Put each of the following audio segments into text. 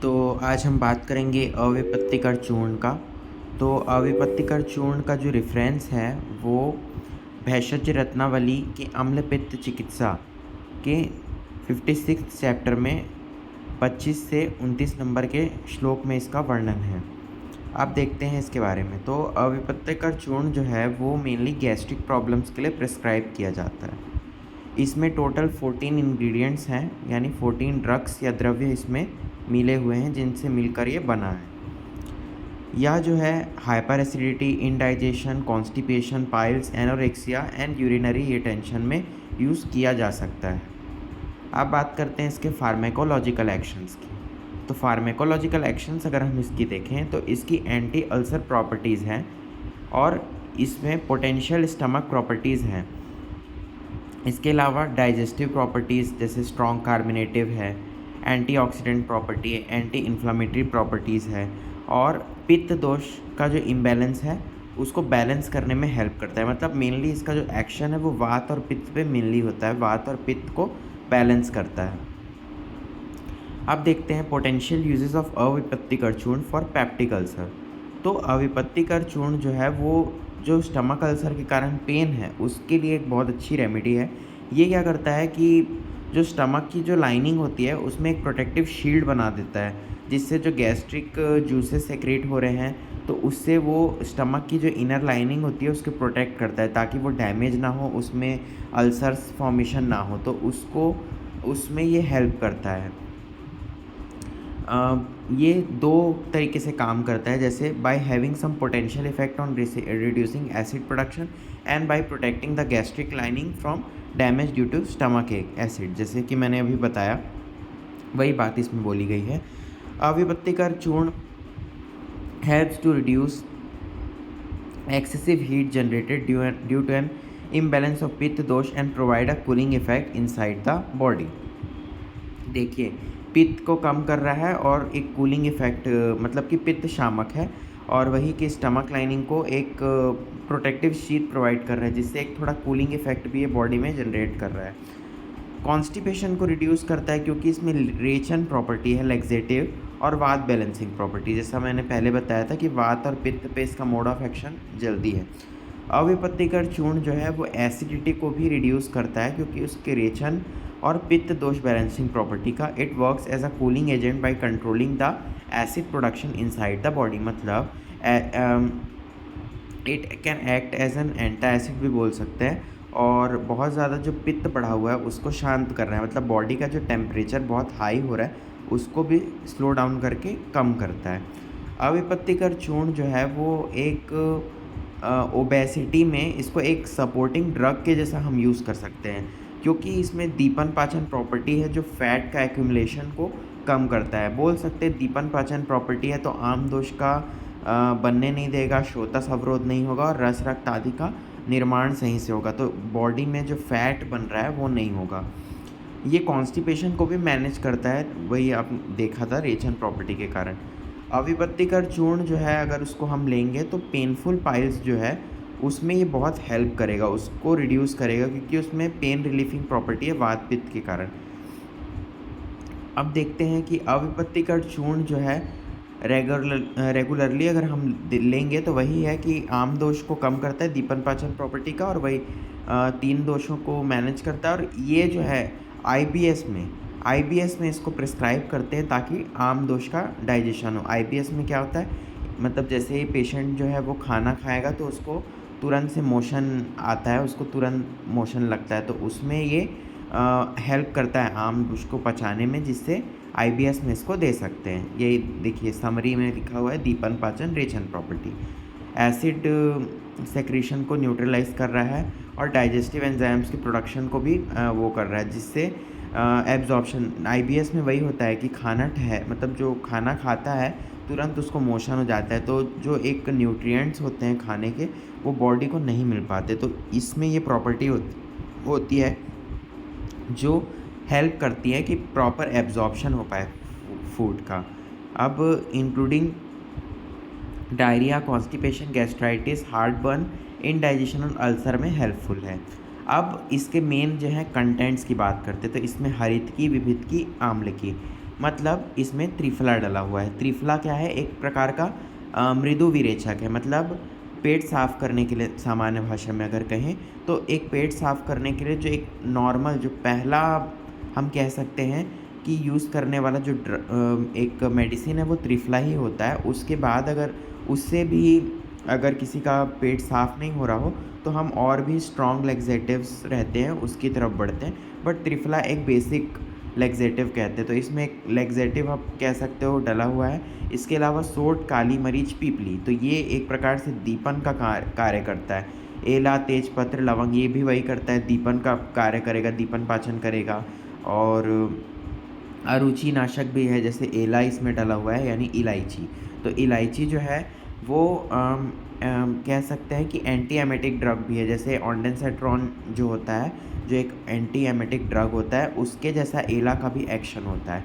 तो आज हम बात करेंगे अविपत्तिकर चूर्ण का। तो अविपत्तिकर चूर्ण का जो रेफरेंस है वो भेषज रत्नावली की अम्ल पित्त चिकित्सा के 56 चैप्टर में 25 से 29 नंबर के श्लोक में इसका वर्णन है। आप देखते हैं इसके बारे में। तो अविपत्तिकर चूर्ण जो है वो मेनली गैस्ट्रिक प्रॉब्लम्स के लिए प्रिस्क्राइब किया जाता है। इसमें टोटल 14 इंग्रेडिएंट्स हैं, यानी 14 ड्रग्स या द्रव्य इसमें मिले हुए हैं जिनसे मिलकर ये बना है। यह जो है hyper acidity, indigestion, constipation, piles, anorexia and urinary retention में यूज़ किया जा सकता है। अब बात करते हैं इसके फार्मेकोलॉजिकल एक्शंस की। तो फार्मेकोलॉजिकल एक्शंस अगर हम इसकी देखें तो इसकी एंटी अल्सर प्रॉपर्टीज़ हैं और इसमें पोटेंशियल स्टमक प्रॉपर्टीज़ हैं। इसके अलावा डाइजेस्टिव प्रॉपर्टीज़ जैसे स्ट्रॉन्ग कार्बोनेटिव है, एंटीऑक्सीडेंट प्रॉपर्टी है, एंटी इन्फ्लामेटरी प्रॉपर्टीज़ है और पित्त दोष का जो इम्बैलेंस है उसको बैलेंस करने में हेल्प करता है। मतलब मेनली इसका जो एक्शन है वो वात और पित्त पे मेनली होता है, वात और पित्त को बैलेंस करता है। अब देखते हैं पोटेंशियल यूजेस ऑफ अविपत्तिकर चूर्ण फॉर पेप्टिक अल्सर। तो अविपत्तिकर चूर्ण जो है वो जो स्टमक अल्सर के कारण पेन है उसके लिए एक बहुत अच्छी रेमेडी है। ये क्या करता है कि जो स्टमक की जो लाइनिंग होती है उसमें एक प्रोटेक्टिव शील्ड बना देता है, जिससे जो गैस्ट्रिक जूसेस सेक्रेट हो रहे हैं तो उससे वो स्टमक की जो इनर लाइनिंग होती है उसको प्रोटेक्ट करता है ताकि वो डैमेज ना हो, उसमें अल्सर्स फॉर्मेशन ना हो, तो उसको उसमें ये हेल्प करता है। ये दो तरीके से काम करता है, जैसे by having some potential effect on reducing acid production and by protecting the gastric lining from damage due to stomach acid. जैसे कि मैंने अभी बताया वही बात इसमें बोली गई है। Avipattikar churna helps to reduce excessive heat generated due to an imbalance of पित्त दोष and provide a cooling effect inside the body। देखिए, पित्त को कम कर रहा है और एक कूलिंग इफेक्ट, मतलब कि पित्त शामक है और वही कि स्टमक लाइनिंग को एक प्रोटेक्टिव शीट प्रोवाइड कर रहा है, जिससे एक थोड़ा कूलिंग इफेक्ट भी ये बॉडी में जनरेट कर रहा है। कॉन्स्टिपेशन को रिड्यूस करता है क्योंकि इसमें रेचन प्रॉपर्टी है, लेग्जेटिव और वात बैलेंसिंग प्रॉपर्टी। जैसा मैंने पहले बताया था कि वात और पित्त पे इसका मोड ऑफ एक्शन जल्दी है। अविपत्तिकर चूर्ण जो है वो एसिडिटी को भी रिड्यूस करता है क्योंकि उसके रेचन और पित्त दोष बैलेंसिंग प्रॉपर्टी का। It works as a cooling agent by controlling the acid production inside the body. मतलब it can act as an antacid भी बोल सकते हैं और बहुत ज़्यादा जो पित्त बढ़ा हुआ है उसको शांत कर रहा है। मतलब बॉडी का जो टेम्परेचर बहुत हाई हो रहा है उसको भी स्लो डाउन करके कम करता है। अविपत्तिकर चूर्ण जो है वो एक ओबेसिटी में इसको एक सपोर्टिंग ड्रग के जैसा हम यूज़ कर सकते हैं, क्योंकि इसमें दीपन पाचन प्रॉपर्टी है जो फैट का एक्यूमुलेशन को कम करता है। बोल सकते हैं दीपन पाचन प्रॉपर्टी है तो आम दोष का बनने नहीं देगा, शोथस अवरोध नहीं होगा और रस रक्त आदि का निर्माण सही से होगा, तो बॉडी में जो फैट बन रहा है वो नहीं होगा। ये कॉन्स्टिपेशन को भी मैनेज करता है, वही आप देखा था रेचन प्रॉपर्टी के कारण। अविपत्तिकर चूर्ण जो है अगर उसको हम लेंगे तो पेनफुल पाइल्स जो है उसमें ये बहुत हेल्प करेगा, उसको रिड्यूस करेगा क्योंकि उसमें पेन रिलीफिंग प्रॉपर्टी है वात पित्त के कारण। अब देखते हैं कि अविपत्तिकर चूर्ण जो है रेगुलरली अगर हम लेंगे तो वही है कि आम दोष को कम करता है दीपन पाचन प्रॉपर्टी का, और वही 3 दोषों को मैनेज करता है। और ये जो है आईबीएस में इसको प्रिस्क्राइब करते हैं ताकि आम दोष का डाइजेशन हो। आईबीएस में क्या होता है, मतलब जैसे ही पेशेंट जो है वो खाना खाएगा तो उसको तुरंत से मोशन आता है, उसको तुरंत मोशन लगता है, तो उसमें ये हेल्प करता है आम दोष को पचाने में, जिससे आईबीएस में इसको दे सकते हैं। ये देखिए समरी में लिखा हुआ है दीपन पाचन रेचन प्रॉपर्टी। एसिड सेक्रेशन को न्यूट्रलाइज कर रहा है और डाइजेस्टिव एंजाइम्स की प्रोडक्शन को भी वो कर रहा है, जिससे एब्जॉर्प्शन। आईबीएस में वही होता है कि मतलब जो खाना खाता है तुरंत उसको मोशन हो जाता है, तो जो एक न्यूट्रिएंट्स होते हैं खाने के वो बॉडी को नहीं मिल पाते, तो इसमें ये प्रॉपर्टी होती है जो हेल्प करती है कि प्रॉपर एब्जॉर्प्शन हो पाए फूड का। अब including diarrhoea, constipation, gastritis, heartburn, indigestion और अल्सर में हेल्पफुल है। अब इसके मेन जो है कंटेंट्स की बात करते हैं, तो इसमें हरितकी, विभितकी, आम्लकी, मतलब इसमें त्रिफला डला हुआ है। त्रिफला क्या है? एक प्रकार का मृदु विरेचक है। मतलब पेट साफ़ करने के लिए, सामान्य भाषा में अगर कहें तो एक पेट साफ़ करने के लिए जो एक नॉर्मल, जो पहला हम कह सकते हैं कि यूज़ करने वाला जो एक मेडिसिन है वो त्रिफला ही होता है। उसके बाद अगर उससे भी अगर किसी का पेट साफ़ नहीं हो रहा हो तो हम और भी स्ट्रॉन्ग लैक्सेटिव्स रहते हैं उसकी तरफ बढ़ते हैं, बट त्रिफला एक बेसिक लैक्सेटिव कहते हैं। तो इसमें एक लैक्सेटिव आप कह सकते हो डला हुआ है। इसके अलावा सोंठ, काली मरीच, पीपली, तो ये एक प्रकार से दीपन का कार्य करता है। एला, तेजपत्र, लवंग, ये भी वही करता है, दीपन का कार्य करेगा, दीपन पाचन करेगा। और अरुचि नाशक भी है, जैसे एला इसमें डला हुआ है यानी इलायची। तो इलायची जो है वो कह सकते हैं कि एंटी एमेटिक ड्रग भी है। जैसे ऑन्डेंसेट्रॉन जो होता है, जो एक एंटी एमेटिक ड्रग होता है, उसके जैसा एला का भी एक्शन होता है।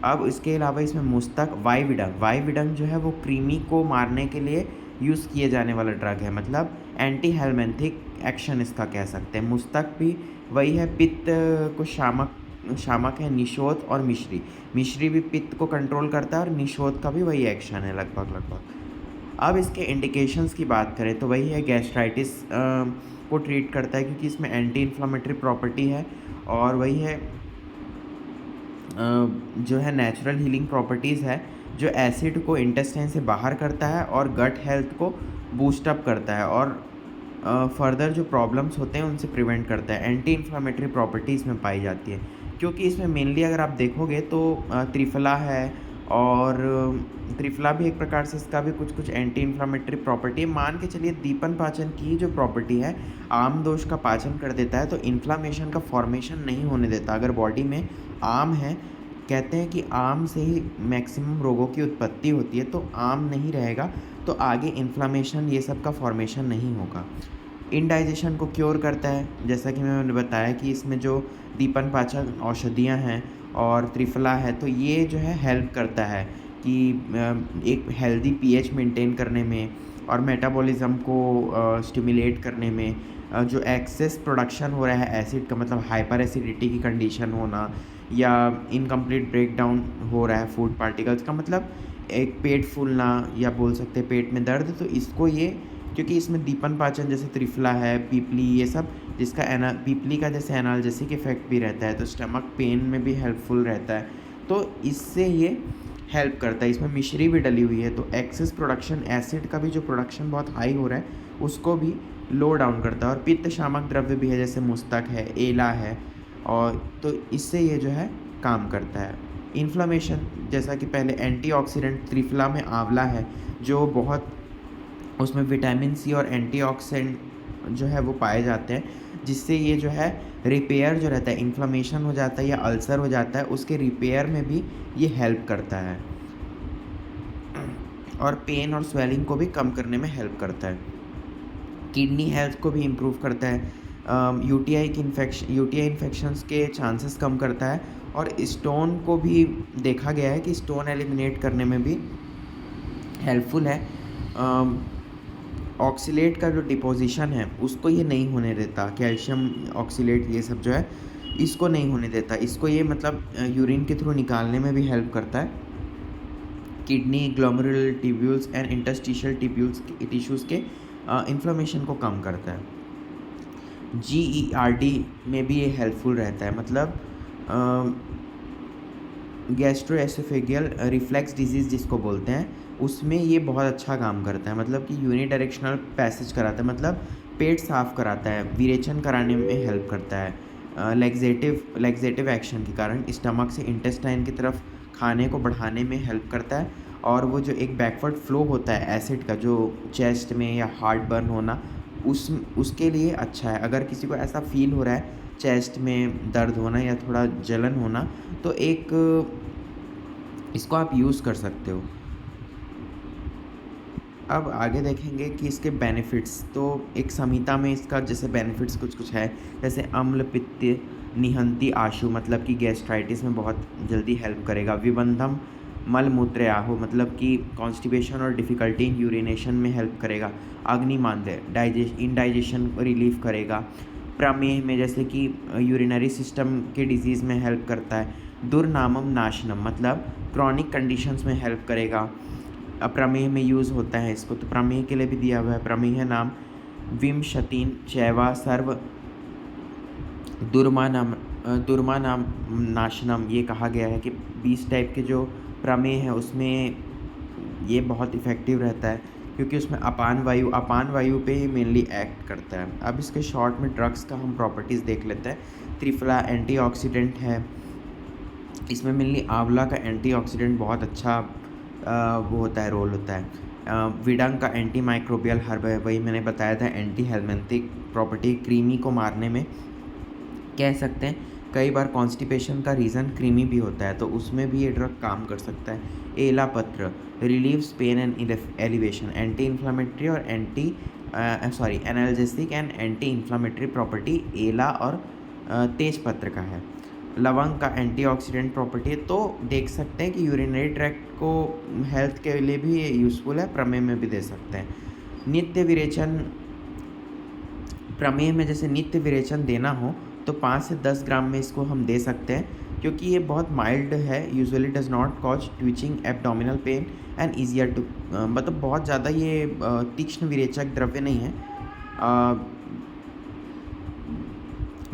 अब इसके अलावा इसमें मुस्तक, वाइविडंग जो है वो कृमि को मारने के लिए यूज़ किए जाने वाला ड्रग है। मतलब एंटी हेलमेंथिक एक्शन इसका कह सकते हैं। मुस्तक भी वही है, पित्त को शामक है। निषोध और मिश्री भी पित्त को कंट्रोल करता है और निषोध का भी वही एक्शन है लगभग। अब इसके इंडिकेशंस की बात करें तो वही है, गैस्ट्राइटिस को ट्रीट करता है क्योंकि इसमें एंटी इन्फ्लामेटरी प्रॉपर्टी है। और वही है जो है नेचुरल हीलिंग प्रॉपर्टीज़ है, जो एसिड को इंटेस्टाइन से बाहर करता है और गट हेल्थ को बूस्ट अप करता है और फर्दर जो प्रॉब्लम्स होते हैं उनसे प्रिवेंट करता है। एंटी इन्फ्लामेटरी प्रॉपर्टी इसमें पाई जाती है क्योंकि इसमें मेनली अगर आप देखोगे तो त्रिफला है, और त्रिफला भी एक प्रकार से, इसका भी कुछ एंटी इन्फ्लामेटरी प्रॉपर्टी है। मान के चलिए दीपन पाचन की जो प्रॉपर्टी है, आम दोष का पाचन कर देता है, तो इन्फ्लामेशन का फॉर्मेशन नहीं होने देता। अगर बॉडी में आम है, कहते हैं कि आम से ही मैक्सिमम रोगों की उत्पत्ति होती है, तो आम नहीं रहेगा तो आगे इन्फ्लामेशन ये सब का फॉर्मेशन नहीं होगा। इनडाइजेशन को क्योर करता है, जैसा कि मैंने बताया कि इसमें जो दीपन पाचन औषधियाँ हैं और त्रिफला है, तो ये जो है हेल्प करता है कि एक हेल्दी पीएच मेंटेन करने में और मेटाबॉलिज्म को स्टिमुलेट करने में। जो एक्सेस प्रोडक्शन हो रहा है एसिड का, मतलब हाइपर एसिडिटी की कंडीशन होना या इनकम्प्लीट ब्रेकडाउन हो रहा है फूड पार्टिकल्स का, मतलब एक पेट फूलना या बोल सकते हैं पेट में दर्द, तो इसको ये, क्योंकि इसमें दीपन पाचन जैसे त्रिफला है, पीपली, ये सब जिसका पीपली का जैसे एनाल्जेसिक इफेक्ट भी रहता है, तो स्टमक पेन में भी हेल्पफुल रहता है, तो इससे ये हेल्प करता है। इसमें मिश्री भी डली हुई है, तो एक्सेस प्रोडक्शन, एसिड का भी जो प्रोडक्शन बहुत हाई हो रहा है उसको भी लो डाउन करता है। और पित्त शामक द्रव्य भी है, जैसे मुस्तक है, एला है, और तो इससे ये जो है काम करता है। इन्फ्लामेशन, जैसा कि पहले एंटीऑक्सीडेंट त्रिफला में आंवला है, जो बहुत, उसमें विटामिन सी और एंटीऑक्सीडेंट जो है वो पाए जाते हैं, जिससे ये जो है रिपेयर जो रहता है, इन्फ्लामेशन हो जाता है या अल्सर हो जाता है, उसके रिपेयर में भी ये हेल्प करता है और पेन और स्वेलिंग को भी कम करने में हेल्प करता है। किडनी हेल्थ को भी इम्प्रूव करता है। यूटीआई इन्फेक्शंस के चांसेस कम करता है और स्टोन को भी देखा गया है कि स्टोन एलिमिनेट करने में भी हेल्पफुल है। ऑक्सीलेट का जो डिपोजिशन है उसको ये नहीं होने देता, कैल्शियम ऑक्सीलेट ये सब जो है इसको नहीं होने देता, इसको ये मतलब यूरिन के थ्रू निकालने में भी हेल्प करता है। Kidney, glomerular tubules and interstitial tissues के इन्फ्लेमेशन को कम करता है। GERD में भी ये हेल्पफुल रहता है, मतलब गैस्ट्रोएसोफेगियल रिफ्लेक्स डिजीज़ जिसको बोलते हैं, उसमें ये बहुत अच्छा काम करता है। मतलब कि यूनिडायरेक्शनल पैसेज कराता है, मतलब पेट साफ कराता है, विरेचन कराने में हेल्प करता है। लैक्सेटिव एक्शन के कारण स्टमक से इंटेस्टाइन की तरफ खाने को बढ़ाने में हेल्प करता है। और वो जो एक बैकवर्ड फ्लो होता है एसिड का, जो चेस्ट में या हार्ट बर्न होना, उसके लिए अच्छा है। अगर किसी को ऐसा फील हो रहा है चेस्ट में दर्द होना या थोड़ा जलन होना, तो एक इसको आप यूज़ कर सकते हो। अब आगे देखेंगे कि इसके बेनिफिट्स, तो एक संहिता में इसका जैसे बेनिफिट्स कुछ है, जैसे अम्ल पित्त निहंती आशु, मतलब कि गैस्ट्राइटिस में बहुत जल्दी हेल्प करेगा। विबंधम मल मूत्र आहो, मतलब कि कॉन्स्टिपेशन और डिफ़िकल्टी इन यूरिनेशन में हेल्प करेगा। अग्निमांद्य इंडाइजेशन रिलीफ करेगा। प्रमेह में, जैसे कि यूरिनरी सिस्टम के डिजीज़ में हेल्प करता है। दुर्नामम नाशनम मतलब क्रॉनिक कंडीशंस में हेल्प करेगा। प्रमेह में यूज़ होता है इसको, तो प्रमेह के लिए भी दिया हुआ है। प्रमेह नाम विंशतिन चैवा सर्व दुर्मानाम नाशनम, ये कहा गया है कि 20 टाइप के जो प्रमेह है उसमें ये बहुत इफ़ेक्टिव रहता है, क्योंकि उसमें अपान वायु पे ही मेनली एक्ट करता है। अब इसके शॉर्ट में ड्रग्स का हम प्रॉपर्टीज़ देख लेते हैं। त्रिफला एंटीऑक्सीडेंट है, इसमें मेनली आंवला का एंटीऑक्सीडेंट बहुत अच्छा वो होता है, रोल होता है। विडंग का एंटी माइक्रोबियल हर्ब है, वही मैंने बताया था, एंटी हेलमिंथिक प्रॉपर्टी, कृमि को मारने में कह सकते हैं। कई बार कॉन्स्टिपेशन का रीज़न कृमि भी होता है, तो उसमें भी ये ड्रग काम कर सकता है। एला पत्र relieves pain and elevation, anti inflammatory और analgesic and anti inflammatory property एला और तेज पत्र का है। लवंग का एंटीऑक्सीडेंट प्रॉपर्टी है, तो देख सकते हैं कि यूरिनरी ट्रैक्ट को हेल्थ के लिए भी यूज़फुल है, प्रमेह में भी दे सकते हैं। नित्य विरेचन, प्रमेह में जैसे नित्य विरेचन देना हो तो 5 से 10 ग्राम में इसको हम दे सकते हैं, क्योंकि ये बहुत माइल्ड है, usually does not cause twitching abdominal pain and easier to, मतलब बहुत ज़्यादा ये तीक्ष्ण विरेचक द्रव्य नहीं है।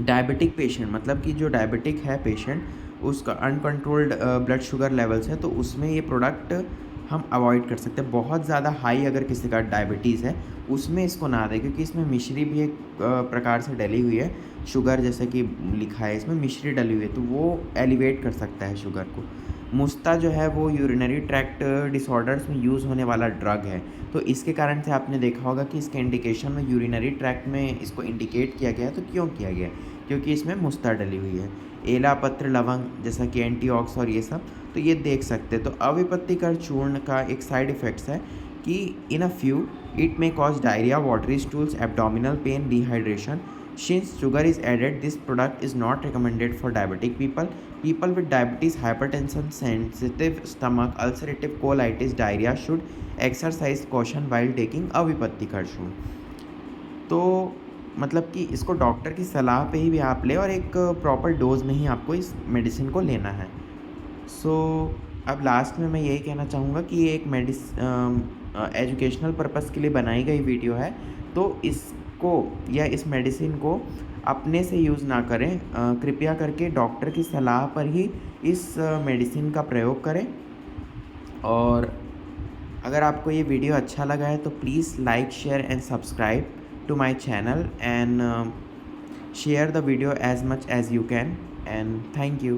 डायबिटिक पेशेंट, मतलब कि जो डायबिटिक है पेशेंट, उसका अनकंट्रोल्ड ब्लड शुगर लेवल्स है, तो उसमें ये प्रोडक्ट हम अवॉइड कर सकते हैं। बहुत ज़्यादा हाई अगर किसी का डायबिटीज़ है उसमें इसको ना दें, क्योंकि इसमें मिश्री भी एक प्रकार से डली हुई है, शुगर जैसे कि लिखा है इसमें मिश्री डली हुई है, तो वो एलिवेट कर सकता है शुगर को। मुस्ता जो है वो यूरिनरी ट्रैक्ट डिसऑर्डर्स में यूज़ होने वाला ड्रग है, तो इसके कारण से आपने देखा होगा कि इसके इंडिकेशन में यूरिनरी ट्रैक्ट में इसको इंडिकेट किया गया है। तो क्यों किया गया है? क्योंकि इसमें मुस्ता डली हुई है। एला पत्र लवंग जैसा कि एंटीऑक्स और ये सब, तो ये देख सकते हैं। तो अविपत्तिकर चूर्ण का एक साइड इफ़ेक्ट्स है कि in a few it may cause diarrhoea, watery stools, abdominal pain, dehydration. Since sugar is added, this product is not recommended for diabetic people. People with diabetes, hypertension, sensitive stomach, ulcerative colitis, diarrhea should exercise caution while taking अविपत्तिकर चूर्ण। तो मतलब कि इसको doctor की सलाह पे ही भी आप लें, और एक प्रॉपर डोज में ही आपको इस मेडिसिन को लेना है। सो अब लास्ट में मैं यही कहना चाहूँगा कि ये एक एजुकेशनल पर्पस के लिए बनाई गई वीडियो है, तो इसको या इस मेडिसिन को अपने से यूज़ ना करें। कृपया करके डॉक्टर की सलाह पर ही इस मेडिसिन का प्रयोग करें। और अगर आपको ये वीडियो अच्छा लगा है तो please like, share and subscribe to my channel, and share the video as much as you can, and thank you.